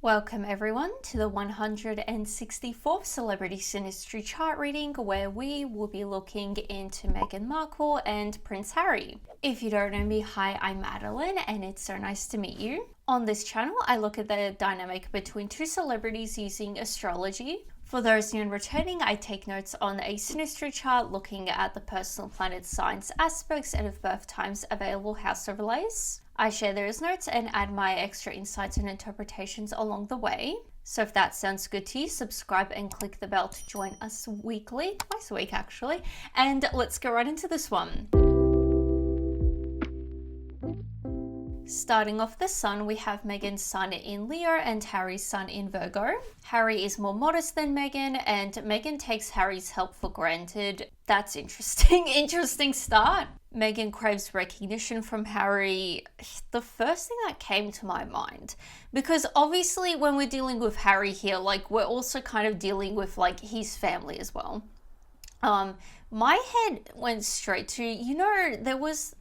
Welcome everyone to the 164th Celebrity Synastry chart reading, where we will be looking into Meghan Markle and Prince Harry. If you don't know me, hi, I'm Madeline and it's so nice to meet you. On this channel, I look at the dynamic between two celebrities using astrology. For those new and returning, I take notes on a synastry chart looking at the personal planet signs, aspects, and of birth times available house overlays. I share those notes and add my extra insights and interpretations along the way. So if that sounds good to you, subscribe and click the bell to join us weekly, twice a week actually. And let's go right into this one. Starting off the sun, we have Meghan's sun in Leo and Harry's sun in Virgo. Harry is more modest than Meghan, and Meghan takes Harry's help for granted. That's interesting. Interesting start. Meghan craves recognition from Harry. The first thing that came to my mind, because obviously when we're dealing with Harry here, like we're also kind of dealing with like his family as well. My head went straight to,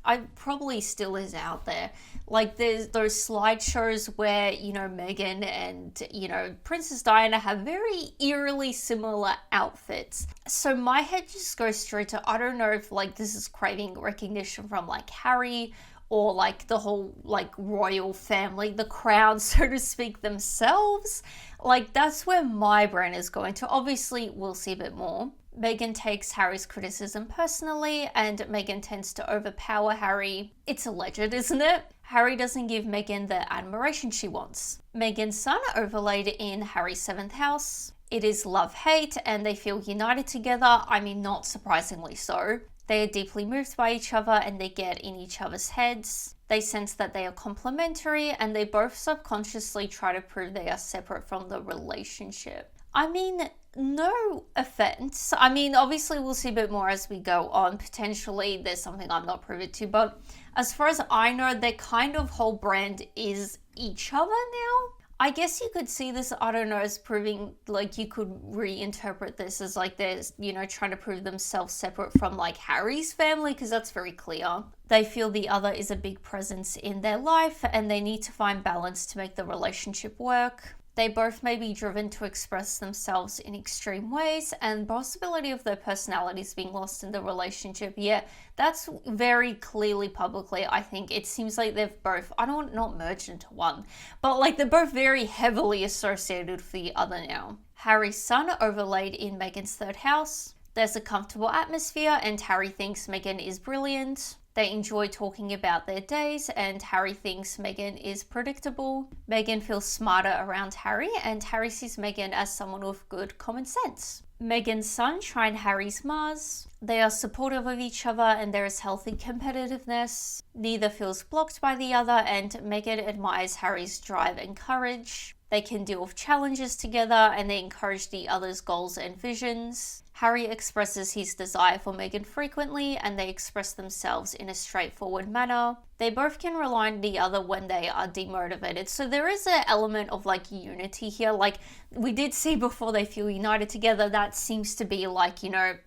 I probably still is out there. Like there's those slideshows where, Meghan and, Princess Diana have very eerily similar outfits. So my head just goes straight to, I don't know if like this is craving recognition from like Harry or like the whole like royal family, the crown, so to speak, themselves. Like that's where my brain is going to. Obviously, we'll see a bit more. Meghan takes Harry's criticism personally, and Meghan tends to overpower Harry. It's alleged, isn't it? Harry doesn't give Meghan the admiration she wants. Meghan's sun overlaid in Harry's 7th house. It is love-hate, and they feel united together. I mean, not surprisingly so. They are deeply moved by each other, and they get in each other's heads. They sense that they are complementary, and they both subconsciously try to prove they are separate from the relationship. I mean, no offense. I mean, obviously we'll see a bit more as we go on. Potentially there's something I'm not privy to, but as far as I know, their kind of whole brand is each other now. I guess you could see this, I don't know, as proving, like you could reinterpret this as like they're, trying to prove themselves separate from like Harry's family, because that's very clear. They feel the other is a big presence in their life and they need to find balance to make the relationship work. They both may be driven to express themselves in extreme ways, and the possibility of their personalities being lost in the relationship, yeah, that's very clearly publicly. I think it seems like they've both, I don't want not merged into one, but like they're both very heavily associated with the other now. Harry's sun overlaid in Meghan's 3rd house. There's a comfortable atmosphere and Harry thinks Meghan is brilliant. They enjoy talking about their days, and Harry thinks Meghan is predictable. Meghan feels smarter around Harry, and Harry sees Meghan as someone with good common sense. Meghan's sun trine Harry's Mars. They are supportive of each other and there is healthy competitiveness. Neither feels blocked by the other, and Meghan admires Harry's drive and courage. They can deal with challenges together and they encourage the other's goals and visions. Harry expresses his desire for Meghan frequently and they express themselves in a straightforward manner. They both can rely on the other when they are demotivated. So there is an element of like unity here. Like we did see before, they feel united together. That seems to be like,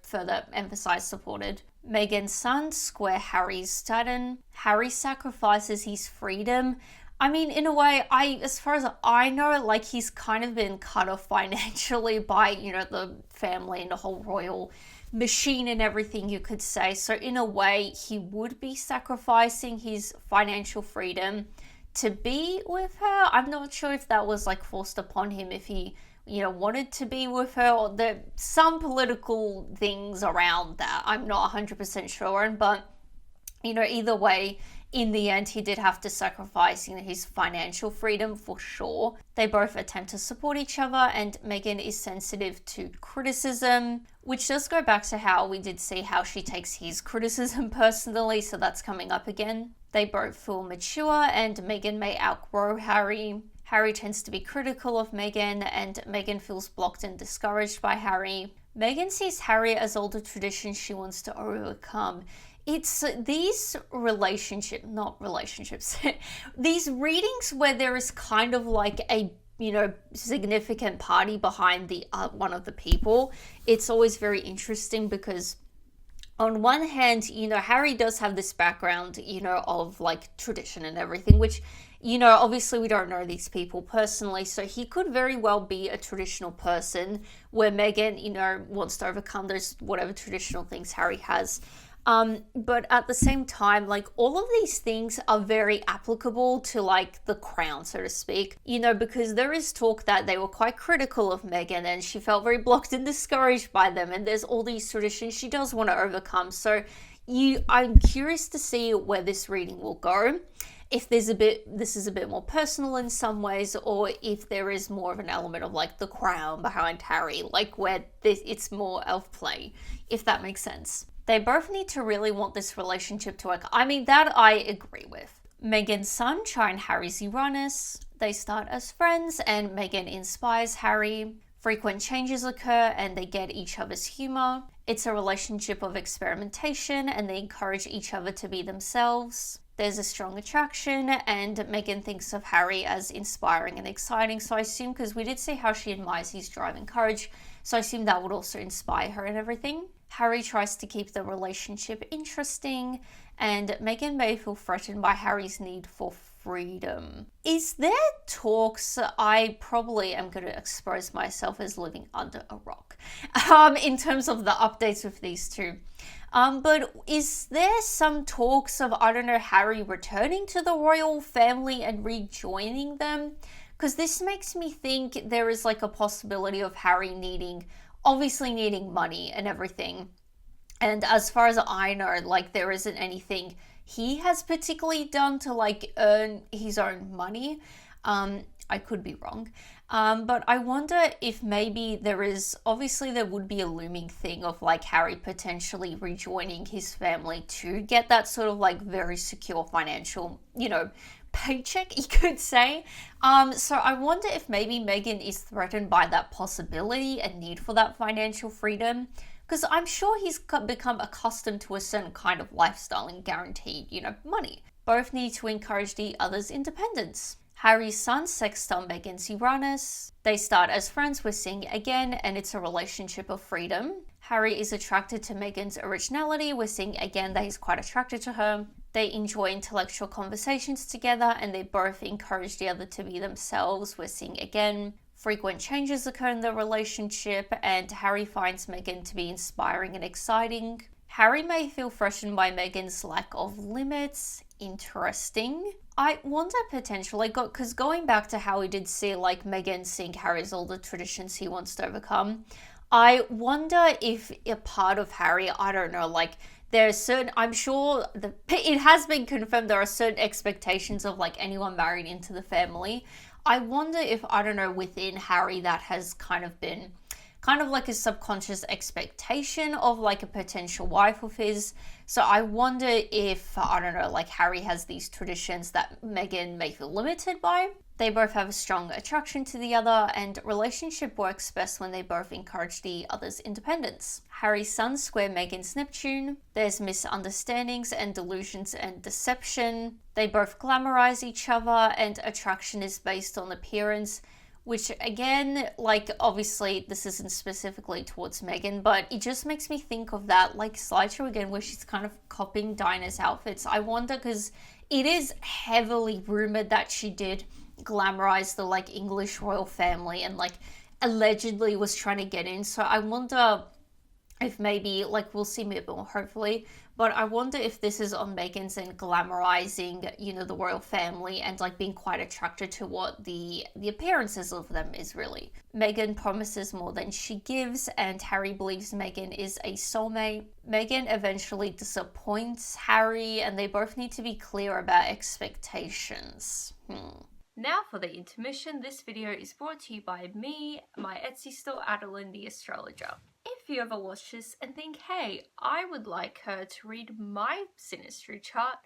further emphasized, supported. Meghan's sun square Harry's Saturn. Harry sacrifices his freedom. I mean, in a way, as far as I know, like he's kind of been cut off financially by, the family and the whole royal machine and everything, you could say. So in a way, he would be sacrificing his financial freedom to be with her. I'm not sure if that was like forced upon him, if he, wanted to be with her, or there's some political things around that. I'm not 100% sure, but, either way, in the end, he did have to sacrifice, his financial freedom for sure. They both attempt to support each other, and Meghan is sensitive to criticism, which does go back to how we did see how she takes his criticism personally, so that's coming up again. They both feel mature, and Meghan may outgrow Harry. Harry tends to be critical of Meghan, and Meghan feels blocked and discouraged by Harry. Meghan sees Harry as older traditions she wants to overcome. It's these these readings where there is kind of like a, significant party behind the one of the people. It's always very interesting because on one hand, Harry does have this background, of like tradition and everything, which, obviously we don't know these people personally, so he could very well be a traditional person where Meghan, wants to overcome those whatever traditional things Harry has. But at the same time, like all of these things are very applicable to like the crown, so to speak, because there is talk that they were quite critical of Meghan and she felt very blocked and discouraged by them. And there's all these traditions she does want to overcome. So I'm curious to see where this reading will go. If this is a bit more personal in some ways, or if there is more of an element of like the crown behind Harry, like where it's more elf play, if that makes sense. They both need to really want this relationship to work. I mean, that I agree with. Meghan's sun, Trine Harry's Uranus. They start as friends and Meghan inspires Harry. Frequent changes occur and they get each other's humor. It's a relationship of experimentation and they encourage each other to be themselves. There's a strong attraction and Meghan thinks of Harry as inspiring and exciting. So I assume, because we did see how she admires his drive and courage, so I assume that would also inspire her and everything. Harry tries to keep the relationship interesting, and Meghan may feel threatened by Harry's need for freedom. Is there talks? I probably am going to expose myself as living under a rock in terms of the updates with these two. But is there some talks of, I don't know, Harry returning to the royal family and rejoining them? Because this makes me think there is like a possibility of Harry obviously needing money and everything. And as far as I know, like there isn't anything he has particularly done to like earn his own money. I could be wrong. But I wonder if maybe there would be a looming thing of like Harry potentially rejoining his family to get that sort of like very secure financial, paycheck, you could say. So I wonder if maybe Meghan is threatened by that possibility and need for that financial freedom, because I'm sure he's become accustomed to a certain kind of lifestyle and guaranteed, money. Both need to encourage the other's independence. Harry's sun, Sextile Meghan's Uranus. They start as friends, we're seeing again, and it's a relationship of freedom. Harry is attracted to Meghan's originality, we're seeing again that he's quite attracted to her. They enjoy intellectual conversations together and they both encourage the other to be themselves, we're seeing again. Frequent changes occur in the relationship and Harry finds Meghan to be inspiring and exciting. Harry may feel threatened by Meghan's lack of limits. Interesting. I wonder potentially, because going back to how we did see like Meghan seeing Harry's all the traditions he wants to overcome, I wonder if a part of Harry, I don't know, like there's certain, I'm sure it has been confirmed there are certain expectations of like anyone married into the family. I wonder if, I don't know, within Harry that has kind of been like a subconscious expectation of like a potential wife of his. So I wonder if, I don't know, like Harry has these traditions that Meghan may feel limited by. They both have a strong attraction to the other and relationship works best when they both encourage the other's independence. Harry's sun square Meghan's Neptune. There's misunderstandings and delusions and deception. They both glamorize each other and attraction is based on appearance, which again, like obviously this isn't specifically towards Meghan, but it just makes me think of that like slideshow again where she's kind of copying Dinah's outfits. I wonder, because it is heavily rumored that she did glamorize the like English royal family and like allegedly was trying to get in. So I wonder if maybe, like we'll see a bit more hopefully, but I wonder if this is on Meghan's end glamorizing, the royal family and like being quite attracted to what the appearances of them is really. Meghan promises more than she gives and Harry believes Meghan is a soulmate. Meghan eventually disappoints Harry and they both need to be clear about expectations. Now for the intermission. This video is brought to you by me, my Etsy store, Adeline the Astrologer. If you ever watch this and think, hey, I would like her to read my Synastry chart,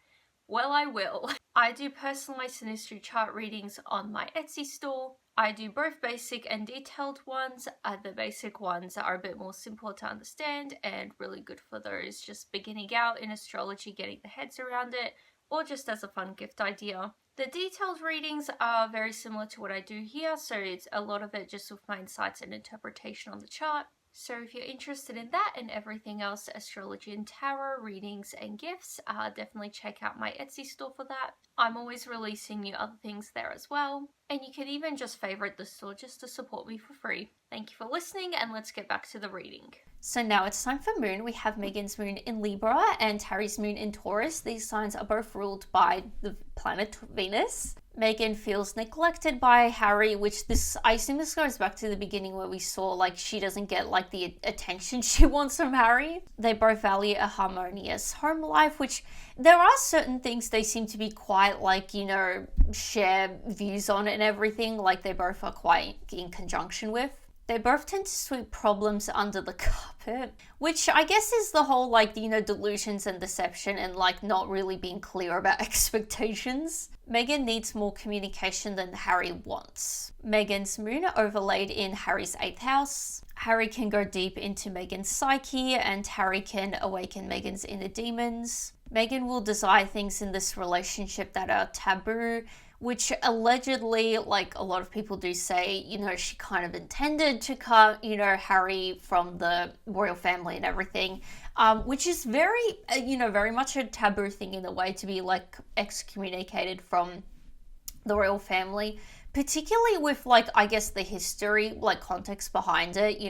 well, I will. I do personalized Synastry chart readings on my Etsy store. I do both basic and detailed ones. The basic ones are a bit more simple to understand and really good for those just beginning out in astrology, getting their heads around it, or just as a fun gift idea. The detailed readings are very similar to what I do here, so it's a lot of it just with my insights and interpretation on the chart. So if you're interested in that and everything else, astrology and tarot, readings and gifts, definitely check out my Etsy store for that. I'm always releasing new other things there as well. And you can even just favorite the store just to support me for free. Thank you for listening, and let's get back to the reading. So now it's time for moon. We have Meghan's moon in Libra and Harry's moon in Taurus. These signs are both ruled by the planet Venus. Meghan feels neglected by Harry, which I assume this goes back to the beginning where we saw like she doesn't get like the attention she wants from Harry. They both value a harmonious home life, which there are certain things they seem to be quite like, share views on and everything, like they both are quite in conjunction with. They both tend to sweep problems under the carpet, which I guess is the whole delusions and deception and not really being clear about expectations. Meghan needs more communication than Harry wants. Meghan's moon overlaid in Harry's 8th house. Harry can go deep into Meghan's psyche and Harry can awaken Meghan's inner demons. Meghan will desire things in this relationship that are taboo, which allegedly, a lot of people do say, she kind of intended to cut, Harry from the royal family and everything, which is very, very much a taboo thing in a way to be, excommunicated from the royal family, particularly with, I guess the history, context behind it,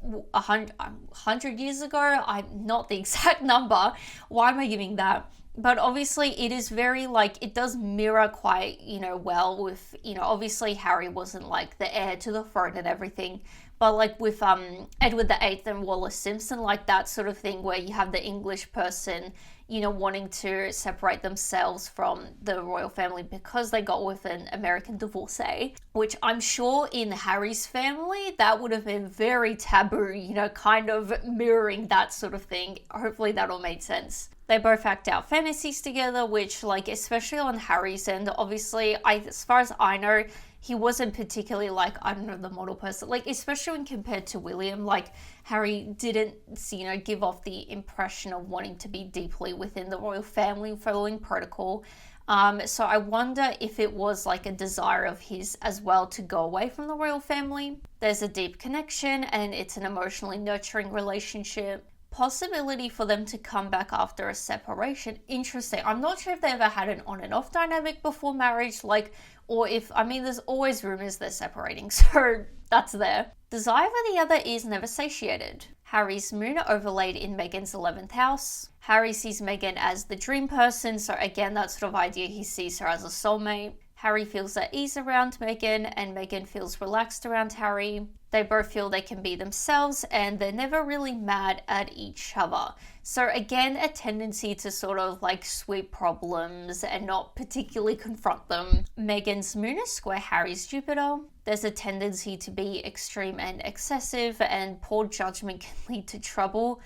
100 years ago, I'm not the exact number, why am I giving that? But obviously it is very it does mirror quite, well with, obviously Harry wasn't the heir to the throne and everything, but with Edward VIII and Wallace Simpson, that sort of thing where you have the English person, wanting to separate themselves from the royal family because they got with an American divorcee, which I'm sure in Harry's family, that would have been very taboo, kind of mirroring that sort of thing. Hopefully that all made sense. They both act out fantasies together, which, especially on Harry's end, obviously, as far as I know, he wasn't particularly, I don't know, the model person. Especially when compared to William, Harry didn't, give off the impression of wanting to be deeply within the royal family, following protocol. So I wonder if it was, a desire of his as well to go away from the royal family. There's a deep connection, and it's an emotionally nurturing relationship. Possibility for them to come back after a separation. Interesting. I'm not sure if they ever had an on and off dynamic before marriage, or if, there's always rumors they're separating, so that's there. Desire for the other is never satiated. Harry's moon overlaid in Meghan's 11th house. Harry sees Meghan as the dream person, so again, that sort of idea, he sees her as a soulmate. Harry feels at ease around Meghan, and Meghan feels relaxed around Harry. They both feel they can be themselves, and they're never really mad at each other. So again, a tendency to sort of sweep problems and not particularly confront them. Meghan's moon is square Harry's Jupiter. There's a tendency to be extreme and excessive, and poor judgment can lead to trouble.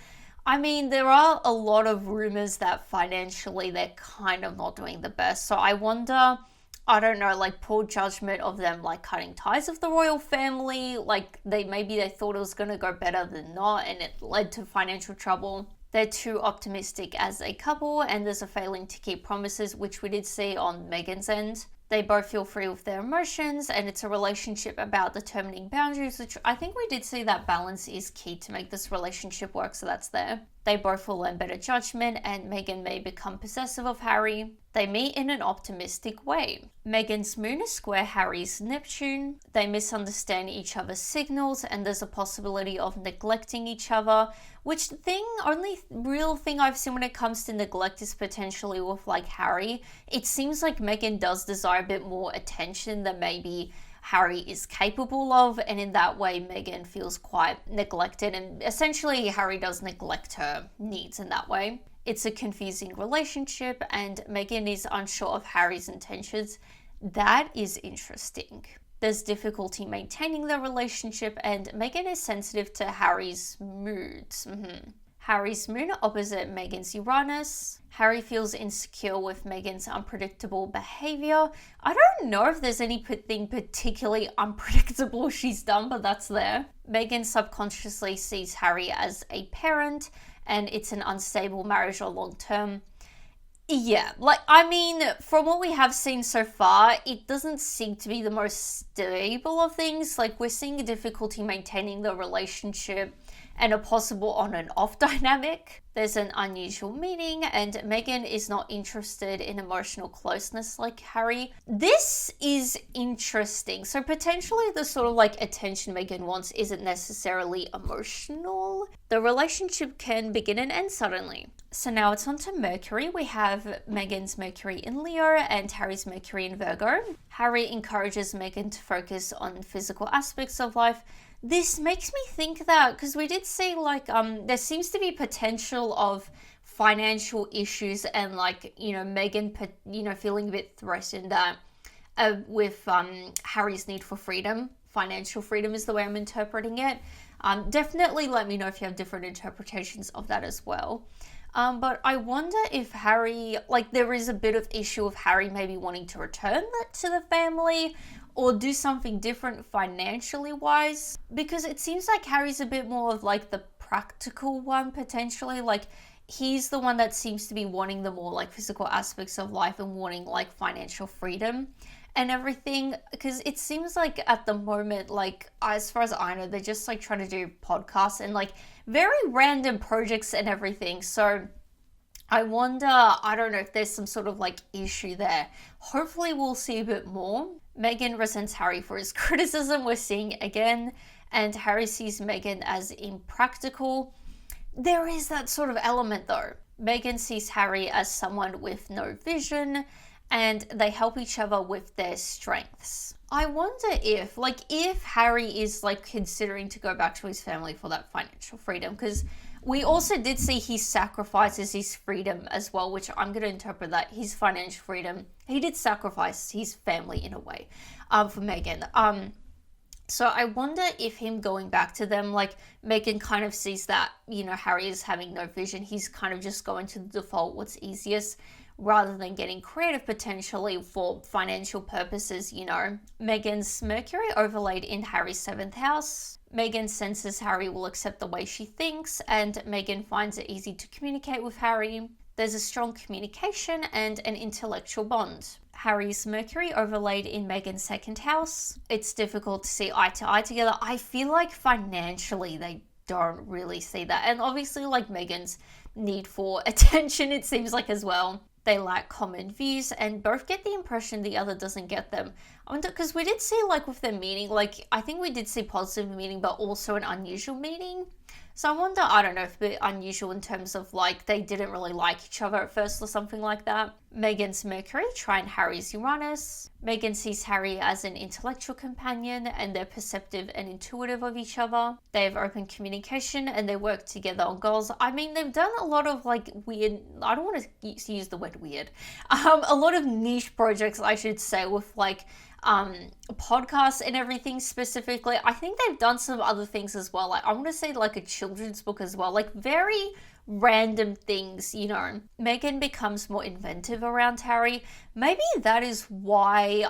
There are a lot of rumors that financially they're kind of not doing the best. So I wonder, I don't know, poor judgment of them cutting ties with the royal family. They thought it was going to go better than not, and it led to financial trouble. They're too optimistic as a couple, and there's a failing to keep promises, which we did see on Meghan's end. They both feel free with their emotions, and it's a relationship about determining boundaries, which I think we did see that balance is key to make this relationship work, so that's there. They both will learn better judgment, and Meghan may become possessive of Harry. They meet in an optimistic way. Meghan's moon is square Harry's Neptune. They misunderstand each other's signals, and there's a possibility of neglecting each other, which only real thing I've seen when it comes to neglect is potentially with Harry. It seems like Meghan does desire a bit more attention than maybe Harry is capable of, and in that way Meghan feels quite neglected, and essentially Harry does neglect her needs in that way. It's a confusing relationship, and Meghan is unsure of Harry's intentions. That is interesting. There's difficulty maintaining the relationship, and Meghan is sensitive to Harry's moods. Harry's moon opposite Meghan's Uranus. Harry feels insecure with Meghan's unpredictable behavior. I don't know if there's anything particularly unpredictable she's done, but that's there. Meghan subconsciously sees Harry as a parent, and it's an unstable marriage or long term. Yeah, like, I mean, from what we have seen so far, it doesn't seem to be the most stable of things. Like, we're seeing a difficulty maintaining the relationship and a possible on and off dynamic. There's an unusual meeting, and Meghan is not interested in emotional closeness like Harry. This is interesting. So, potentially, the sort of like attention Meghan wants isn't necessarily emotional. The relationship can begin and end suddenly. So now it's on to Mercury. We have Meghan's Mercury in Leo and Harry's Mercury in Virgo. Harry encourages Meghan to focus on physical aspects of life. This makes me think that, because we did see like there seems to be potential of financial issues and like, Meghan, feeling a bit threatened that with Harry's need for freedom. Financial freedom is the way I'm interpreting it. Definitely let me know if you have different interpretations of that as well. But I wonder if Harry, like, there is a bit of issue of Harry maybe wanting to return that to the family or do something different financially wise, because it seems like Harry's a bit more of like the practical one potentially. Like, he's the one that seems to be wanting the more like physical aspects of life and wanting like financial freedom and everything, because it seems like at the moment, like, as far as I know, they're just like trying to do podcasts and like very random projects and everything. So I wonder, I don't know if there's some sort of like issue there. Hopefully we'll see a bit more. Meghan resents Harry for his criticism, we're seeing again, and Harry sees Meghan as impractical. There is that sort of element though. Meghan sees Harry as someone with no vision, and they help each other with their strengths. I wonder if Harry is like considering to go back to his family for that financial freedom, because we also did see he sacrifices his freedom as well, which I'm going to interpret that his financial freedom, he did sacrifice his family in a way for Meghan. So I wonder if him going back to them, like, Meghan kind of sees that, Harry is having no vision. He's kind of just going to default what's easiest rather than getting creative potentially for financial purposes, Meghan's Mercury overlaid in Harry's 7th house. Meghan senses Harry will accept the way she thinks, and Meghan finds it easy to communicate with Harry. There's a strong communication and an intellectual bond. Harry's Mercury overlaid in Meghan's 2nd house. It's difficult to see eye to eye together. I feel like financially they don't really see that. And obviously, like, Meghan's need for attention, it seems like, as well. They lack common views and both get the impression the other doesn't get them. I wonder, because we did see, like, with their meeting, like, I think we did see positive meeting, but also an unusual meeting. So I wonder, I don't know, if a bit unusual in terms of, like, they didn't really like each other at first or something like that. Meghan's Mercury, Trine Harry's Uranus. Meghan sees Harry as an intellectual companion and they're perceptive and intuitive of each other. They have open communication and they work together on goals. I mean, they've done a lot of, like, weird, I don't want to use the word weird, a lot of niche projects, I should say, with, like, podcasts and everything specifically. I think they've done some other things as well. Like, I want to say like a children's book as well. Like, very random things, Meghan becomes more inventive around Harry. Maybe that is why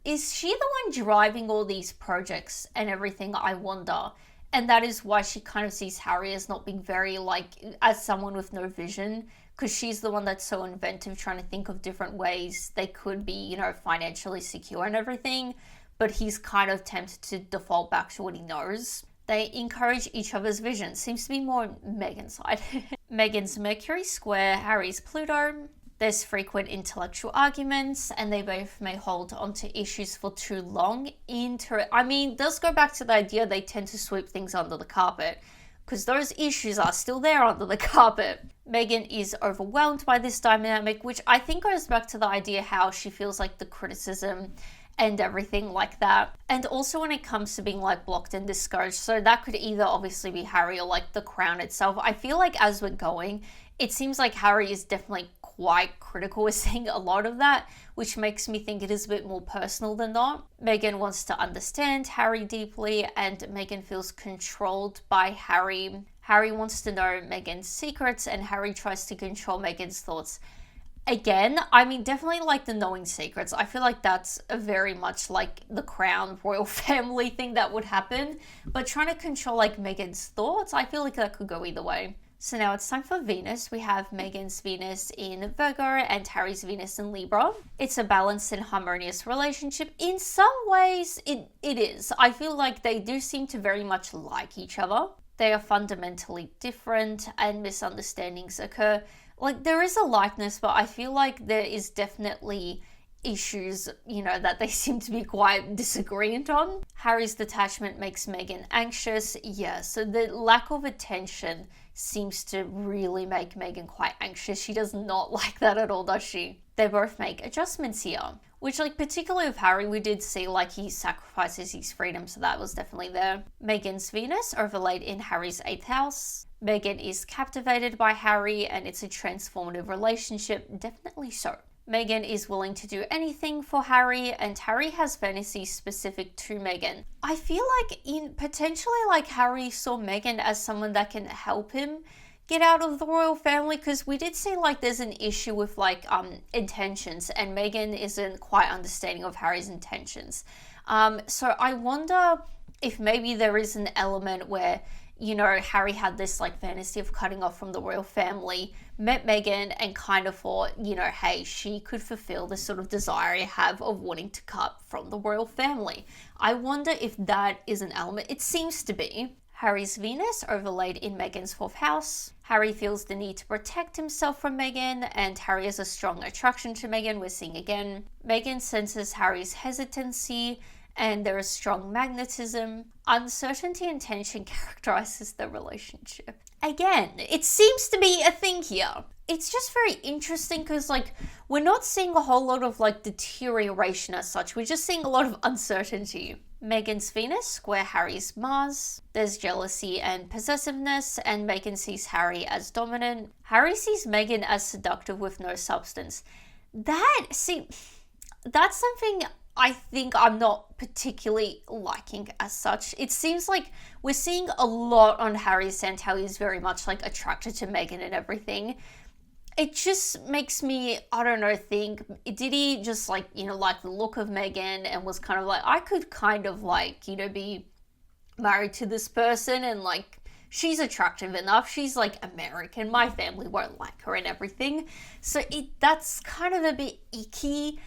is she the one driving all these projects and everything, I wonder. And that is why she kind of sees Harry as not being very, like, as someone with no vision, because she's the one that's so inventive, trying to think of different ways they could be, financially secure and everything. But he's kind of tempted to default back to what he knows. They encourage each other's vision. Seems to be more Meghan's side. Meghan's Mercury square Harry's Pluto. There's frequent intellectual arguments, and they both may hold onto issues for too long. Does go back to the idea they tend to sweep things under the carpet, because those issues are still there under the carpet. Meghan is overwhelmed by this dynamic, which I think goes back to the idea how she feels like the criticism and everything like that. And also when it comes to being, like, blocked and discouraged. So that could either obviously be Harry or, like, the crown itself. I feel like as we're going, it seems like Harry is definitely quite critical. We're seeing a lot of that, which makes me think it is a bit more personal than not. Meghan wants to understand Harry deeply, and Meghan feels controlled by Harry. Harry wants to know Meghan's secrets, and Harry tries to control Meghan's thoughts. Again, definitely like the knowing secrets. I feel like that's a very much like the crown royal family thing that would happen. But trying to control, like, Meghan's thoughts, I feel like that could go either way. So now it's time for Venus. We have Meghan's Venus in Virgo and Harry's Venus in Libra. It's a balanced and harmonious relationship. In some ways, it is. I feel like they do seem to very much like each other. They are fundamentally different and misunderstandings occur. Like, there is a likeness, but I feel like there is definitely issues, that they seem to be quite disagreeant on. Harry's detachment makes Meghan anxious. Yeah, so the lack of attention seems to really make Meghan quite anxious. She does not like that at all, does she? They both make adjustments here, which, like, particularly with Harry, we did see, like, he sacrifices his freedom, so that was definitely there. Meghan's Venus overlaid in Harry's 8th house. Meghan is captivated by Harry, and it's a transformative relationship, definitely so. Meghan is willing to do anything for Harry, and Harry has fantasies specific to Meghan. I feel like potentially Harry saw Meghan as someone that can help him get out of the royal family, because we did see like there's an issue with intentions, and Meghan isn't quite understanding of Harry's intentions. So I wonder if maybe there is an element where Harry had this like fantasy of cutting off from the royal family, met Meghan and kind of thought, hey, she could fulfill this sort of desire I have of wanting to cut from the royal family. I wonder if that is an element. It seems to be. Harry's Venus overlaid in Meghan's 4th house. Harry feels the need to protect himself from Meghan, and Harry has a strong attraction to Meghan, we're seeing again. Meghan senses Harry's hesitancy, and there is strong magnetism. Uncertainty and tension characterizes the relationship. Again, it seems to be a thing here. It's just very interesting because, we're not seeing a whole lot of, deterioration as such. We're just seeing a lot of uncertainty. Meghan's Venus square Harry's Mars. There's jealousy and possessiveness, and Meghan sees Harry as dominant. Harry sees Meghan as seductive with no substance. That's something I think I'm not particularly liking as such. It seems like we're seeing a lot on Harry's end, how he's very much attracted to Meghan and everything. It just makes me, I don't know, think, did he just like the look of Meghan and was kind of I could kind of be married to this person, and she's attractive enough, she's American, my family won't like her and everything. So that's kind of a bit icky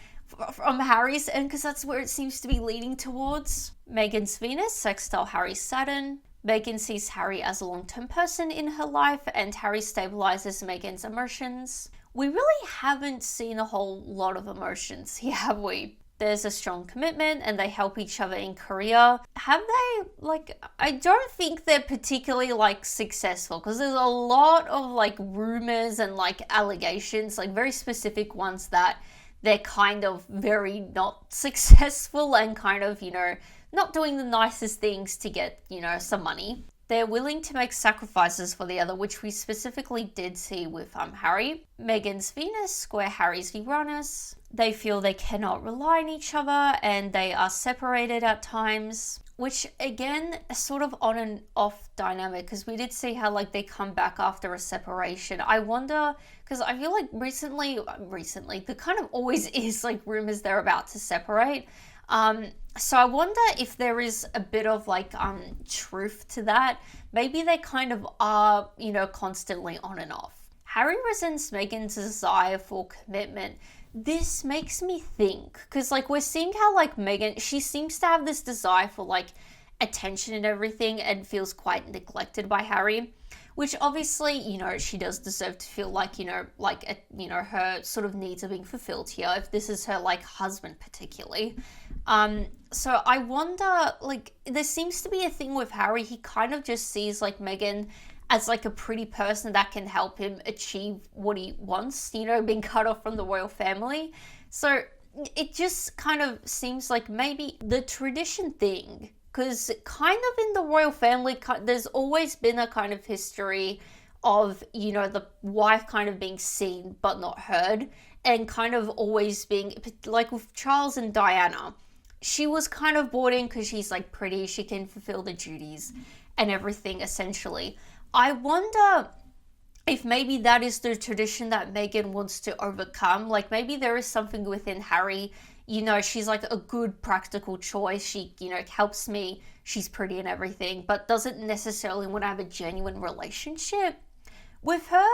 from Harry's end, because that's where it seems to be leading towards. Meghan's Venus sextile Harry's Saturn. Meghan sees Harry as a long-term person in her life, and Harry stabilizes Meghan's emotions. We really haven't seen a whole lot of emotions here, have we? There's a strong commitment, and they help each other in career. Have they, I don't think they're particularly, successful, because there's a lot of, rumors and, allegations, very specific ones that they're kind of very not successful and kind of, not doing the nicest things to get, some money. They're willing to make sacrifices for the other, which we specifically did see with Harry. Meghan's Venus square Harry's Uranus. They feel they cannot rely on each other, and they are separated at times, which again, a sort of on and off dynamic, because we did see how they come back after a separation. I wonder, because I feel recently, there kind of always is rumors they're about to separate. So I wonder if there is a bit of truth to that. Maybe they kind of are, constantly on and off. Harry resents Meghan's desire for commitment. This makes me think, because we're seeing how Meghan, she seems to have this desire for attention and everything, and feels quite neglected by Harry, which obviously, she does deserve to feel her sort of needs are being fulfilled here, if this is her husband particularly. So I wonder, there seems to be a thing with Harry. He kind of just sees Meghan as a pretty person that can help him achieve what he wants, being cut off from the royal family. So it just kind of seems like maybe the tradition thing, because kind of in the royal family, there's always been a kind of history of, the wife kind of being seen but not heard, and kind of always being, with Charles and Diana, she was kind of brought in because she's pretty, she can fulfill the duties and everything essentially. I wonder if maybe that is the tradition that Meghan wants to overcome. Maybe there is something within Harry, she's a good practical choice. She, helps me. She's pretty and everything, but doesn't necessarily want to have a genuine relationship. With her,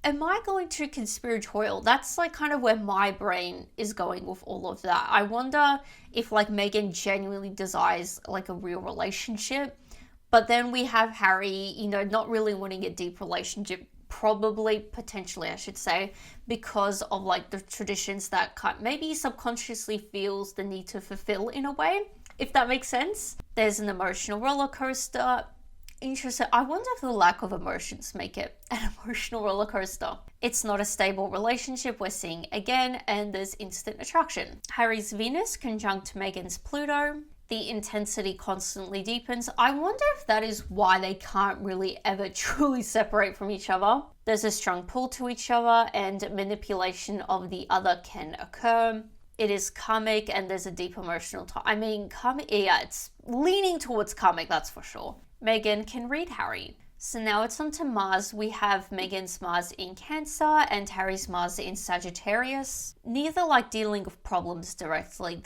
am I going to conspiratorial? That's like kind of where my brain is going with all of that. I wonder if like Meghan genuinely desires like a real relationship, but then we have Harry, you know, not really wanting a deep relationship, probably, potentially I should say, because of like the traditions that maybe subconsciously feels the need to fulfill in a way, if that makes sense. There's an emotional roller coaster. Interesting. I wonder if the lack of emotions make it an emotional roller coaster. It's not a stable relationship we're seeing again, and there's instant attraction. Harry's Venus conjunct Meghan's Pluto. The intensity constantly deepens. I wonder if that is why they can't really ever truly separate from each other. There's a strong pull to each other, and manipulation of the other can occur. It is karmic, and there's a deep emotional karmic, yeah, it's leaning towards karmic, that's for sure. Meghan can read Harry. So now it's on to Mars. We have Meghan's Mars in Cancer and Harry's Mars in Sagittarius. Neither like dealing with problems directly.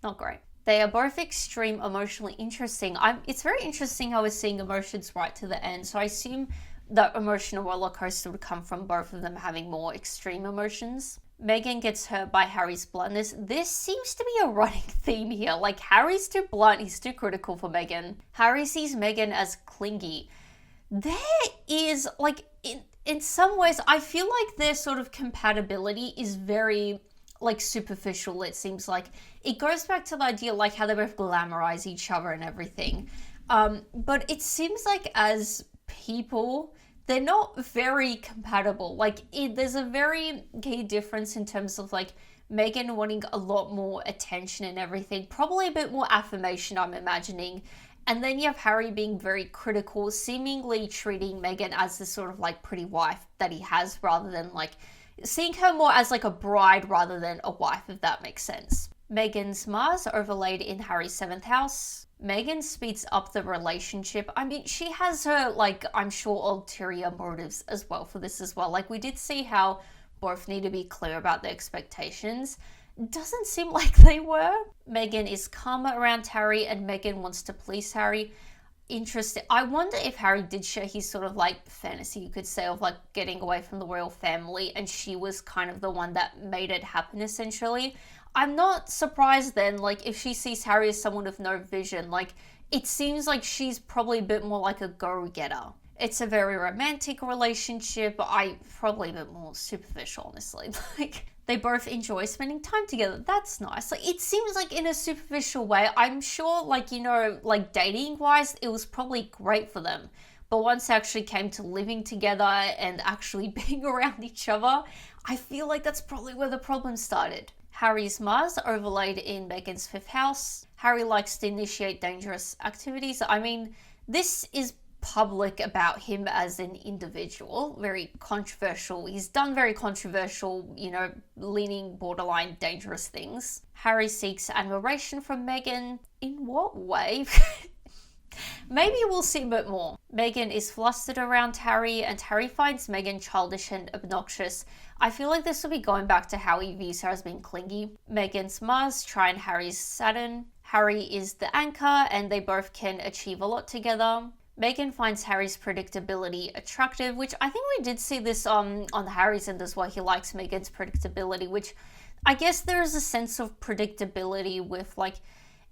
Not great. They are both extreme emotionally interesting. It's very interesting how we're seeing emotions right to the end. So I assume that emotional roller coaster would come from both of them having more extreme emotions. Meghan gets hurt by Harry's bluntness. This seems to be a running theme here. Like, Harry's too blunt, he's too critical for Meghan. Harry sees Meghan as clingy. There is, like, in some ways, I feel like their sort of compatibility is very, like, superficial, it seems like. It goes back to the idea, like, how they both glamorize each other and everything. But it seems like as people, they're not very compatible. Like, there's a very key difference in terms of, like, Meghan wanting a lot more attention and everything. Probably a bit more affirmation, I'm imagining. And then you have Harry being very critical, seemingly treating Meghan as this sort of, like, pretty wife that he has, rather than, like, seeing her more as, like, a bride rather than a wife, if that makes sense. Meghan's Mars overlaid in Harry's 7th house. Meghan speeds up the relationship. I mean, she has her, like, I'm sure ulterior motives as well for this as well. Like, we did see how both need to be clear about their expectations. Doesn't seem like they were. Meghan is calmer around Harry, and Meghan wants to please Harry. Interesting. I wonder if Harry did share his sort of, like, fantasy, you could say, of, like, getting away from the royal family, and she was kind of the one that made it happen, essentially. I'm not surprised then, like, if she sees Harry as someone with no vision. Like, it seems like she's probably a bit more like a go-getter. It's a very romantic relationship, but probably a bit more superficial, honestly. Like, they both enjoy spending time together. That's nice. Like, it seems like in a superficial way, I'm sure, like, you know, like, dating-wise, it was probably great for them. But once they actually came to living together and actually being around each other, I feel like that's probably where the problem started. Harry's Mars overlaid in Meghan's 5th house. Harry likes to initiate dangerous activities. I mean, this is public about him as an individual. Very controversial. He's done very controversial, you know, leaning borderline dangerous things. Harry seeks admiration from Meghan. In what way? Maybe we'll see a bit more. Meghan is flustered around Harry, and Harry finds Meghan childish and obnoxious. I feel like this will be going back to how he views her as being clingy. Meghan's Mars, Trine Harry's Saturn. Harry is the anchor, and they both can achieve a lot together. Meghan finds Harry's predictability attractive, which I think we did see this on Harry's end as well. He likes Meghan's predictability, which I guess there is a sense of predictability with, like,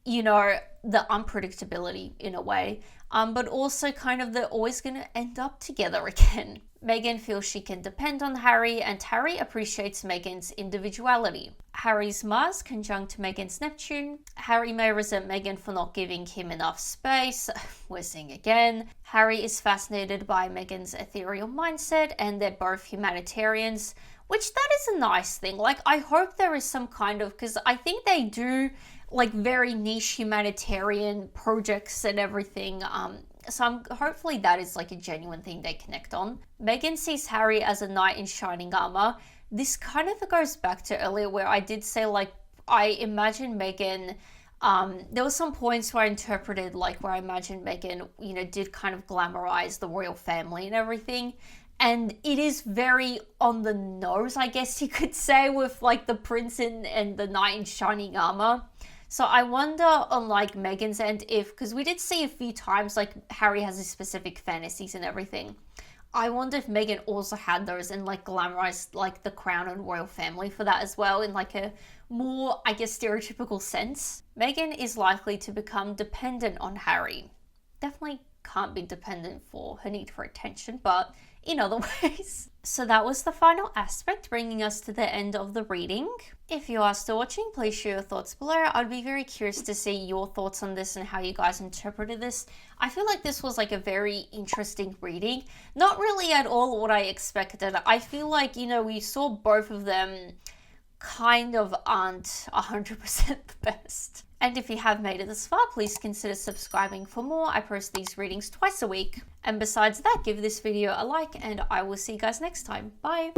you know, the unpredictability in a way, but also kind of they're always going to end up together again. Meghan feels she can depend on Harry, and Harry appreciates Meghan's individuality. Harry's Mars conjunct Meghan's Neptune. Harry may resent Meghan for not giving him enough space. We're seeing again. Harry is fascinated by Meghan's ethereal mindset, and they're both humanitarians, which that is a nice thing. Like, I hope there is some kind of, because I think they do, like, very niche humanitarian projects and everything. So hopefully that is, like, a genuine thing they connect on. Meghan sees Harry as a knight in shining armor. This kind of goes back to earlier where I did say, like, I imagine Meghan, there were some points where I interpreted, like, where I imagined Meghan, you know, did kind of glamorize the royal family and everything. And it is very on the nose, I guess you could say, with, like, the prince and the knight in shining armor. So I wonder on like Meghan's end if, because we did see a few times like Harry has his specific fantasies and everything. I wonder if Meghan also had those and like glamorized like the crown and royal family for that as well in like a more, I guess, stereotypical sense. Meghan is likely to become dependent on Harry. Definitely can't be dependent for her need for attention, but in other ways. So that was the final aspect, bringing us to the end of the reading. If you are still watching, please share your thoughts below. I'd be very curious to see your thoughts on this and how you guys interpreted this. I feel like this was like a very interesting reading. Not really at all what I expected. I feel like, you know, we saw both of them kind of aren't 100% the best. And if you have made it this far, please consider subscribing for more. I post these readings twice a week. And besides that, give this video a like and I will see you guys next time. Bye!